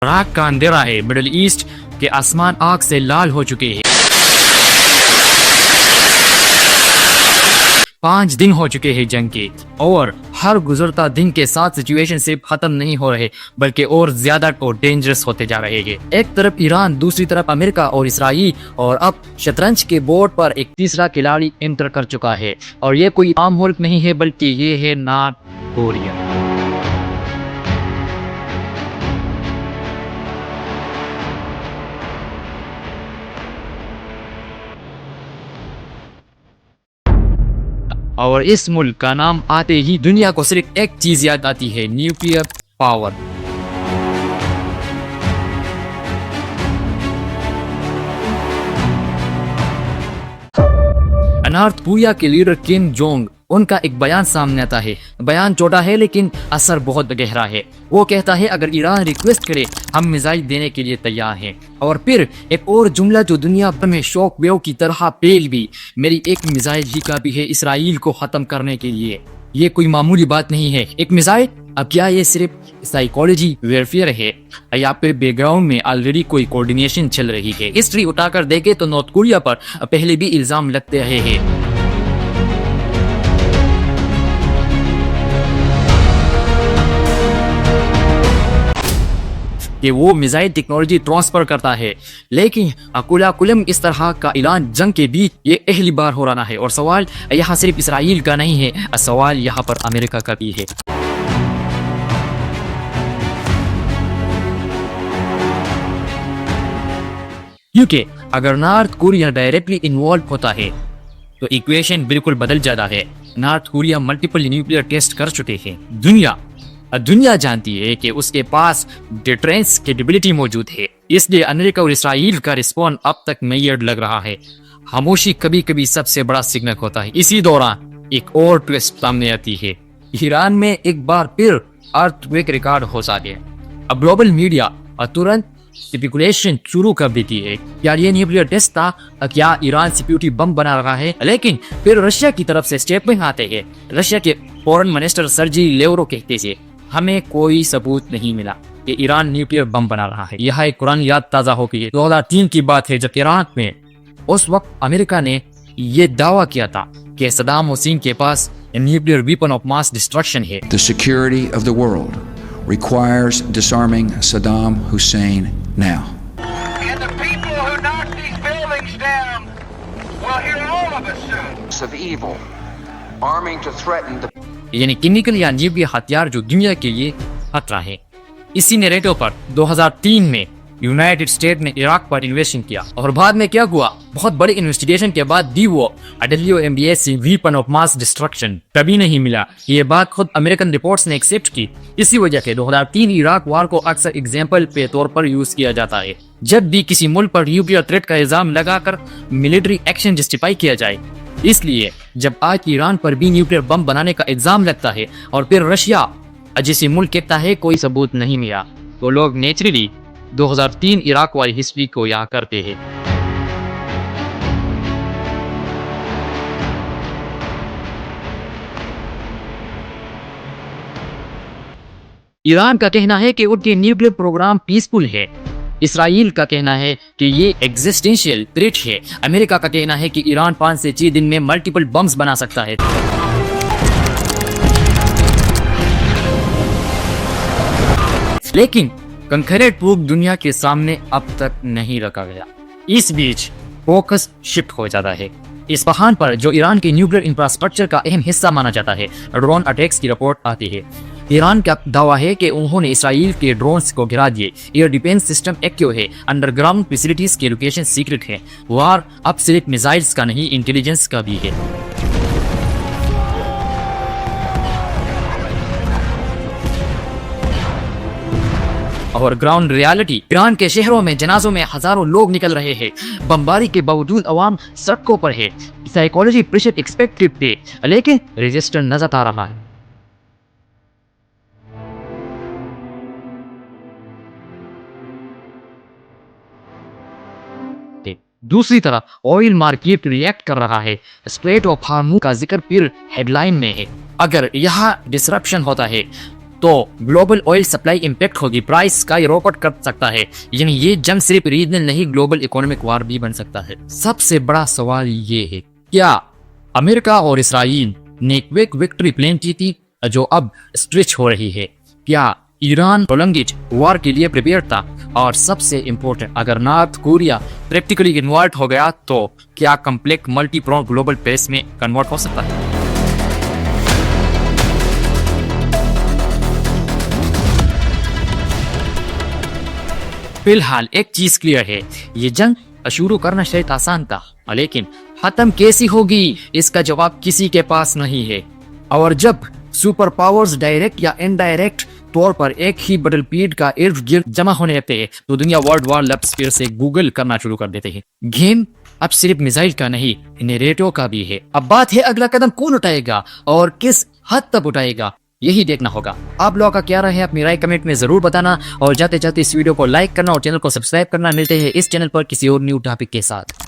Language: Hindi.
रात का अंधेरा है। मिडिल ईस्ट के आसमान आग से लाल हो चुके हैं। 5 दिन हो चुके हैं जंग के, और हर गुजरता दिन के साथ सिचुएशन सिर्फ खत्म नहीं हो रहे बल्कि और ज्यादा और डेंजरस होते जा रहे हैं। एक तरफ ईरान, दूसरी तरफ अमेरिका और इसराइल, और अब शतरंज के बोर्ड पर एक तीसरा खिलाड़ी एंटर कर चुका है, और ये कोई आम मुल्क नहीं है बल्कि ये है नॉर्थ कोरिया। और इस मुल्क का नाम आते ही दुनिया को सिर्फ एक चीज याद आती है, न्यूक्लियर पावर। नॉर्थ कोरिया के लीडर किम जोंग, उनका एक बयान सामने आता है। बयान छोटा है लेकिन असर बहुत गहरा है। वो कहता है अगर ईरान रिक्वेस्ट करे हम मिसाइल देने के लिए तैयार हैं। और फिर एक और जुमला जो दुनिया भर में शॉक वेव की तरह फैल भी, मेरी एक मिसाइल ही काफी है इसराइल को खत्म करने के लिए। ये कोई मामूली बात नहीं है, एक मिसाइल। अब क्या ये सिर्फ साइकोलॉजी वेरफेयर है या फिर बैकग्राउंड में ऑलरेडी कोई कोऑर्डिनेशन चल रही है? हिस्ट्री उठाकर देखे तो नॉर्थ कोरिया पर पहले भी इल्जाम लगते रहे हैं कि वो मिसाइल टेक्नोलॉजी ट्रांसफर करता है, लेकिन कुलम इस तरह का ऐलान जंग के बीच ये पहली बार हो रहा है। और सवाल यहाँ सिर्फ इसराइल का नहीं है, सवाल यहाँ पर अमेरिका का भी है। क्योंकि अगर नॉर्थ कोरिया डायरेक्टली इन्वॉल्व होता है तो इक्वेशन बिल्कुल बदल जाता है। North Korea multiple nuclear test कर चुके हैं। दुनिया जानती है कि उसके पास डिफेंस कैपेबिलिटी मौजूद है, इसलिए अमेरिका और इसराइल का रिस्पॉन्स अब तक मेजर्ड लग रहा है। खामोशी कभी कभी सबसे बड़ा सिग्नल होता है। इसी दौरान एक और ट्विस्ट सामने आती है। ईरान में एक बार फिर अर्थक्वेक रिकॉर्ड हो सके। अब ग्लोबल मीडिया तुरंत स्पेकुलेशन शुरू कर देती है, क्या ये न्यूक्लियर टेस्ट था, क्या ईरान सिक्योरिटी बम बना रहा है? लेकिन फिर रशिया की तरफ से स्टेटमेंट आते हैं। रशिया के फॉरेन मिनिस्टर सर्जी लेवरोव कहते थे हमें कोई सबूत नहीं मिला कि ईरान न्यूक्लियर बम बना रहा है। यह एक कुरान याद ताजा हो गई। 2003 की बात है जब इराक में उस वक्त अमेरिका ने ये दावा किया था कि सद्दाम हुसैन के पास nuclear weapon of mass destruction है। The security of the world requires disarming Saddam Hussein now. And the people who knock these buildings down will hear all of us soon. Of evil, arming to threaten the यानी केमिकल या न्यूक्लियर हथियार जो दुनिया के लिए खतरा है। इसी नैरेटिव पर 2003 में यूनाइटेड स्टेट ने इराक पर इन्वेस्टिगेशन किया, और बाद में क्या हुआ? बहुत बड़ी इन्वेस्टिगेशन के बाद दी वो WMBS weapon of mass destruction कभी नहीं मिला। ये बात खुद अमेरिकन रिपोर्ट्स ने एक्सेप्ट की। इसी वजह से 2003 इराक वार को अक्सर एग्जाम्पल के तौर पर यूज किया जाता है। जब भी किसी मुल्क पर न्यूक्लियर थ्रेट का इल्जाम लगाकर मिलिट्री एक्शन जस्टिफाई किया जाए। इसलिए जब आज ईरान पर भी न्यूक्लियर बम बनाने का इल्जाम लगता है और फिर रशिया जैसे मुल्क कहता है कोई सबूत नहीं मिला, तो लोग नेचुरली 2003 इराक वाली हिस्ट्री को याद करते हैं। ईरान का कहना है कि उनके न्यूक्लियर प्रोग्राम पीसफुल है। इसराइल का कहना है कि ये एग्जिस्टेंशियल थ्रेट है। अमेरिका का कहना है कि ईरान 5 से 6 दिन में मल्टीपल बम्स बना सकता है। लेकिन कंकरेंट प्रूफ दुनिया के सामने अब तक नहीं रखा गया। इस बीच फोकस शिफ्ट हो जाता है इस्फहान पर, जो ईरान के न्यूक्लियर इंफ्रास्ट्रक्चर का अहम हिस्सा माना जाता है। ड्रोन अटैक्स की रिपोर्ट आती है। ईरान का दावा है कि उन्होंने इसराइल के ड्रोन्स को गिरा दिए। एयर डिफेंस सिस्टम एक्टिव है, अंडरग्राउंड फैसिलिटीज के लोकेशन सीक्रेट है। वार अब सिर्फ मिसाइल्स का नहीं, इंटेलिजेंस का भी है। और ग्राउंड रियलिटी, ईरान के शहरों में जनाजों में हजारों लोग निकल रहे हैं। बमबारी के बावजूद अवाम सड़कों पर है। साइकोलॉजी प्रेशर एक्सपेक्टेड थे, लेकिन रेजिस्टेंस नजर आ रहा है। दूसरी तरफ ऑयल मार्केट रिएक्ट कर रहा है। स्ट्रेट ऑफ हार्मुज का जिक्र फिर हेडलाइन में है। अगर यहाँ डिसरप्शन होता है तो ग्लोबल ऑयल सप्लाई इंपैक्ट होगी, प्राइस स्काई रॉकेट कर सकता है। यानी ये जंग सिर्फ रीजनल नहीं, ग्लोबल इकोनॉमिक वार भी बन सकता है। सबसे बड़ा सवाल ये है, क्या अमेरिका और इसराइल ने क्विक विक्ट्री प्लान की थी जो अब स्ट्रेच हो रही है? क्या ईरान प्रोलंग्ड वार के लिए प्रिपेयर था? और सबसे इंपॉर्टेंट, अगर नॉर्थ कोरिया प्रैक्टिकली इन्वॉल्व हो गया तो क्या complex multi prone global pace में कन्वर्ट हो सकता है? फिलहाल एक चीज क्लियर है, ये जंग शुरू करना शायद आसान था, लेकिन खत्म कैसी होगी इसका जवाब किसी के पास नहीं है। और जब सुपर पावर्स डायरेक्ट या इनडायरेक्ट तौर पर एक ही बैटलफील्ड का इर्द गिर्द जमा होने लगते हैं तो दुनिया वर्ल्ड वॉर लफ्ज फिर से गूगल करना शुरू कर देते हैं। गेम अब सिर्फ मिसाइल का नहीं, नैरेटिव का भी है। अब बात है अगला कदम कौन उठाएगा और किस हद तक उठाएगा, यही देखना होगा। आप लोगों का क्या राय है, अपनी राय कमेंट में जरूर बताना और जाते जाते इस वीडियो को लाइक करना और चैनल को सब्सक्राइब करना। मिलते हैं इस चैनल पर किसी और न्यू टॉपिक के साथ।